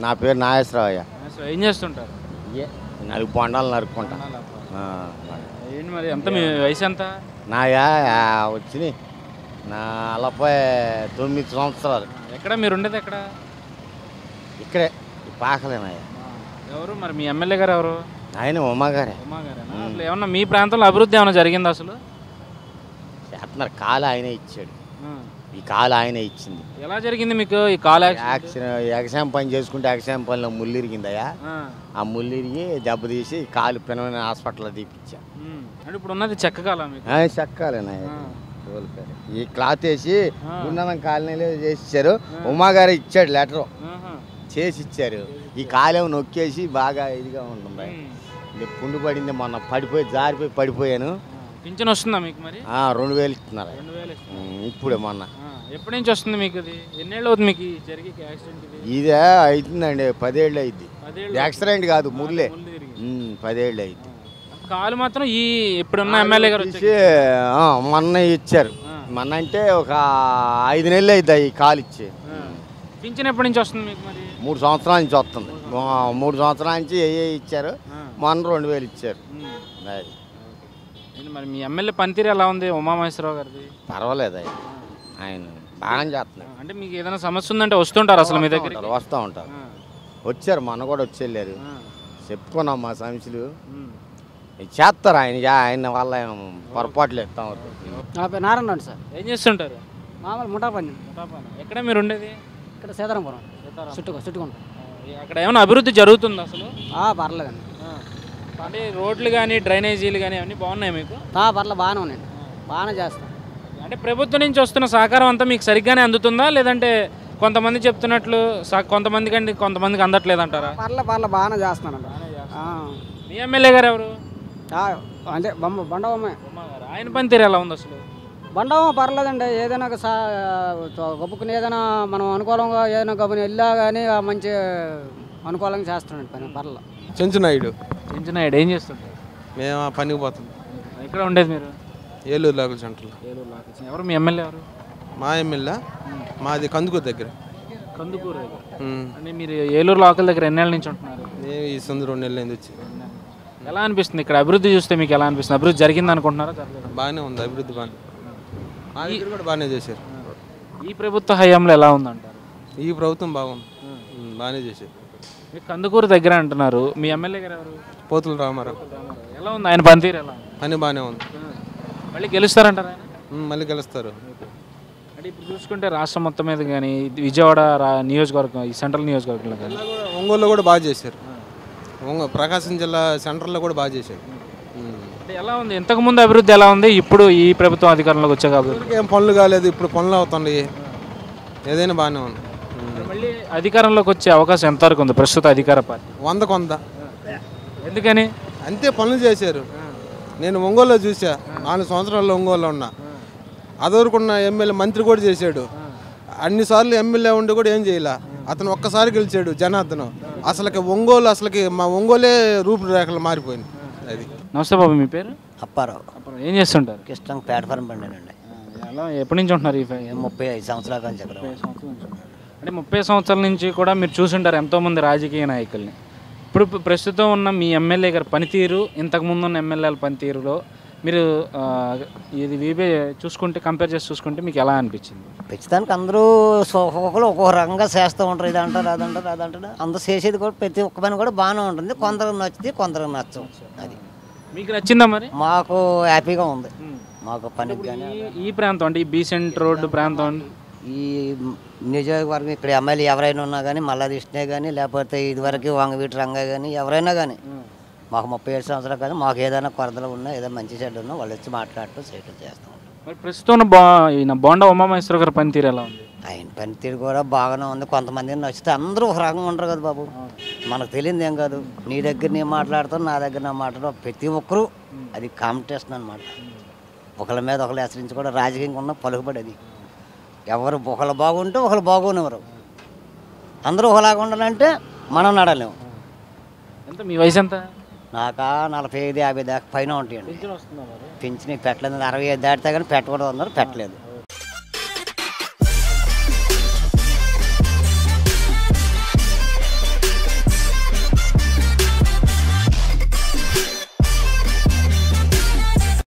నా పేరు నాగేశ్వరయ్య. ఏం చేస్తుంటారు? నలుగు బొండాలు నరుక్కుంటా. ఏంటి మరి ఎంత మీ వయసు ఎంత? నాయా వచ్చినాయి 49 సంవత్సరాలు. ఎక్కడ మీరు ఉండేది ఎక్కడ? ఇక్కడే పాకలేనాయా. ఎవరు మరి మీ ఎమ్మెల్యే గారు ఎవరు? ఆయన ఉమాగారే. అసలు ఏమన్నా మీ ప్రాంతంలో అభివృద్ధి ఏమైనా జరిగింది అసలు? చేస్తున్నారు. కాలు ఆయనే ఇచ్చాడు. ఈ కాలు ఆయనే ఇచ్చింది. ఎలా జరిగింది మీకు ఈ కాలు ఎగసాయం పని చేసుకుంటే ఎగసాయం పనిలో ముళ్ళు ఇరిగిందయ్యా. ఆ ముళ్ళు ఇరిగి దెబ్బతీసి కాలు పినమైన హాస్పిటల్లో తీపిచ్చా. అంటే ఇప్పుడు ఉన్నది చెక్క కాలం చెక్కాలేనాయా. ఈ క్లాత్ వేసి ఉన్నదం కాలనీలో చేసి ఇచ్చారు. ఉమాగారు ఇచ్చాడు లెటరు చేసి ఇచ్చారు. ఈ కాలేమో నొక్కేసి బాగా ఇదిగా ఉంటుంది. పుండు పడింది, మొన్న పడిపోయి జారిపోయి పడిపోయాను. పింఛన్ వస్తుందా మీకు మరి? 2000 ఇస్తున్నారు ఇప్పుడే మొన్న. ఎప్పటి నుంచి వస్తుంది మీకు? అది ఎన్నేళ్ళు అవుతుంది మీకు జరిగి యాక్సిడెంట్? ఇదే అవుతుందండి 10 ఏళ్ళు అయింది. యాక్సిడెంట్ కాదు, ముళ్ళే. 10 ఏళ్ళు అయింది. కాలు మాత్రం ఈ ఇప్పుడున్న ఎమ్మెల్యే గారు మొన్న ఇచ్చారు. మొన్న అంటే ఒక 5 నెలలు అవుతుంది ఈ కాలు ఇచ్చి. పింఛన్ ఎప్పటి నుంచి వస్తుంది మీకు మరి? 3 సంవత్సరాల నుంచి వస్తుంది. 3 సంవత్సరాల నుంచి ఇచ్చారు. మొన్న 2000 ఇచ్చారు. మరి మీ ఎమ్మెల్యే పనితీరు ఎలా ఉంది ఉమామహేశ్వరరావు గారిది? పర్వాలేదు, ఆయన బాగా చేస్తున్నారు. అంటే మీకు ఏదైనా సమస్య ఉందంటే వస్తుంటారు అసలు మీ దగ్గర? వస్తూ ఉంటారు. వచ్చారు, మొన్న కూడా వచ్చి వెళ్ళారు. చెప్పుకున్నాం మా సమస్యలు చేస్తారు. ఆయన వల్ల పొరపాట్లు ఇస్తాం. నా పేరు నారాయణ సార్. ఏం చేస్తుంటారు? మామూలు ముఠా పని. ఎక్కడ మీరు ఉండేది? ఇక్కడ సీతారాంపురం చుట్టుకుంటాం. అక్కడ ఏమైనా అభివృద్ధి జరుగుతుంది అసలు? పర్లేదండి. అంటే రోడ్లు కానీ డ్రైనేజీలు కానీ అన్నీ బాగున్నాయి మీకు? పర్లేదు, బాగానే ఉన్నాయండి. బాగానే చేస్తాం. అంటే ప్రభుత్వం నుంచి వస్తున్న సహకారం అంతా మీకు సరిగ్గానే అందుతుందా, లేదంటే కొంతమంది చెప్తున్నట్లు కొంతమందికి అందట్లేదు అంటారా? పర్లేదు బాగానే చేస్తున్నాను. మీ ఎమ్మెల్యే గారు ఎవరు? అంటే బండవమ్మ. ఆయన పనితీరు ఎలా ఉంది అసలు? బండవమ్మ పర్లేదండి. ఏదైనా గొప్పకుని ఏదైనా మనం అనుకూలంగా ఏదైనా గొప్పని వెళ్ళా కానీ మంచి అనుకూలంగా చేస్తున్నాడు పని. పర్లేదు. చెంచునాయుడు ఏం చేస్తుంటారు? మేము పనికి పోతాం. ఎక్కడ ఉండేది మీరు? ఏలూరు లోకల్ సెంటర్లో. ఎవరు మీ ఎమ్మెల్యే ఎవరు? మా ఎమ్మెల్యే మాది కందుకూరు దగ్గర. కందుకూరు దగ్గర. అంటే మీరు ఏలూరు లోకల్ దగ్గర ఎన్నేళ్ళ నుంచి ఉంటున్నారు? మేము ఈ సందు 2 నెలలు అయింది వచ్చి. ఎలా అనిపిస్తుంది ఇక్కడ అభివృద్ధి చూస్తే మీకు? ఎలా అనిపిస్తుంది? అభివృద్ధి జరిగింది అనుకుంటున్నారా? బాగానే ఉంది అభివృద్ధి. బాగానే మా దగ్గర కూడా బాగానే చేశారు. ఈ ప్రభుత్వ హయాంలో ఎలా ఉందంటారు? ఈ ప్రభుత్వం బాగుంది, బాగానే చేశారు. కందుకూరు దగ్గర అంటున్నారు. మీ ఎమ్మెల్యే గారు ఎవరు? పోతుల రామారావు. ఎలా ఉంది ఆయన పనితీరు? ఎలా పని బాగానే ఉంది. మళ్ళీ గెలుస్తారంటారా? మళ్ళీ గెలుస్తారు. అంటే ఇప్పుడు చూసుకుంటే రాష్ట్రం మొత్తం మీద కానీ విజయవాడ నియోజకవర్గం, ఈ సెంట్రల్ నియోజకవర్గంలో కానీ ఒంగోలులో కూడా బాగా చేశారు. ప్రకాశం జిల్లా సెంటర్లో కూడా బాగా చేశారు. అంటే ఎలా ఉంది? ఇంతకుముందు అభివృద్ధి ఎలా ఉంది? ఇప్పుడు ఈ ప్రభుత్వం అధికారంలోకి వచ్చాక అభివృద్ధి ఏం పనులు కాలేదు, ఇప్పుడు పనులు అవుతున్నాయి. ఏదైనా బాగానే ఉంది. మళ్ళీ అధికారంలోకి వచ్చే అవకాశం ఎంతవరకు ఉంది ప్రస్తుత అధికార పార్టీ? 100 ఎందుకని? అంతే పనులు చేశారు. నేను ఒంగోలులో చూసా. 4 సంవత్సరాల్లో ఒంగోలులో ఉన్నా. అదవరకున్న ఎమ్మెల్యే మంత్రి కూడా చేశాడు. అన్నిసార్లు ఎమ్మెల్యే ఉండి కూడా ఏం చేయాల. అతను ఒక్కసారి గెలిచాడు జనార్దన్. అసలుకి మా ఒంగోలే రూపురేఖలు మారిపోయింది. అది. నమస్తే బాబు, మీ పేరు? అప్పారావు. ఏం చేస్తుంటారు? కృష్ణ ప్లాట్ఫారం పండినండి. ఎలా ఎప్పటి నుంచి ఉంటున్నారు? 35 సంవత్సరాల నుంచి. అంటే 30 సంవత్సరాల నుంచి కూడా మీరు చూసుంటారు ఎంతోమంది రాజకీయ నాయకుల్ని. ఇప్పుడు ప్రస్తుతం ఉన్న మీ ఎమ్మెల్యే గారి పనితీరు, ఇంతకుముందు ఉన్న ఎమ్మెల్యేల పనితీరులో మీరు ఇది చూసుకుంటే కంపేర్ చేసి చూసుకుంటే మీకు ఎలా అనిపించింది? ప్రస్తుతానికి అందరూ ఒక్కొక్కరు ఒక్కొక్క రకంగా చేస్తూ ఉంటారు. ఇది అంటారు, అదంటారు. అందరూ చేసేది కూడా ప్రతి ఒక్క పని కూడా బాగానే ఉంటుంది. కొందరికి నచ్చుతుంది, కొందరికి నచ్చవు. అది మీకు నచ్చిందా మరి? మాకు హ్యాపీగా ఉంది. మాకు పని ఈ ప్రాంతం అంటే ఈ బీసెంట్ రోడ్డు ప్రాంతం, ఈ నియోజకవర్గం ఇక్కడ ఎమ్మెల్యే ఎవరైనా ఉన్నా కానీ, మల్లాదిష్ణే కానీ, లేకపోతే ఇదివరకు వంగవీటి రంగా కానీ, ఎవరైనా కానీ మాకు 37 సంవత్సరాలు కానీ మాకు ఏదైనా కొరతలు ఉన్నా, ఏదైనా మంచి చెడ్డ ఉన్నా వాళ్ళు వచ్చి మాట్లాడటం చేయటం చేస్తాం. మరి ప్రస్తుతం బోండా ఉమామహేశ్వర గారి పనితీరు ఎలా ఉంది? ఆయన పనితీరు కూడా బాగానే ఉంది. కొంతమంది నచ్చితే అందరూ ఒక రకంగా ఉంటారు కదా బాబు. మనకు తెలియదు ఏం కాదు. నీ దగ్గర నేను మాట్లాడతాను, నా దగ్గర నా మాట్లాడతాను. ప్రతి ఒక్కరూ అది కాంపిటీషన్ అనమాట. ఒకళ్ళ మీద ఒకళ్ళు హెచ్చరించుకోవడం రాజకీయంగా ఉన్న పలుకుబడి. అది ఎవరు ఒకళ్ళు బాగుంటే ఒకళ్ళు బాగోనివ్వరు. అందరూ ఒకలాగా ఉండాలంటే మనం నడలేము. ఎంత మీ వయసు ఎంత? నాకా 45, 50 దాకా పైన ఉంటాయండి. పింఛన్ పెట్టలేదు. 65 దాటితే కానీ పెట్టకూడదు అన్నారు, పెట్టలేదు.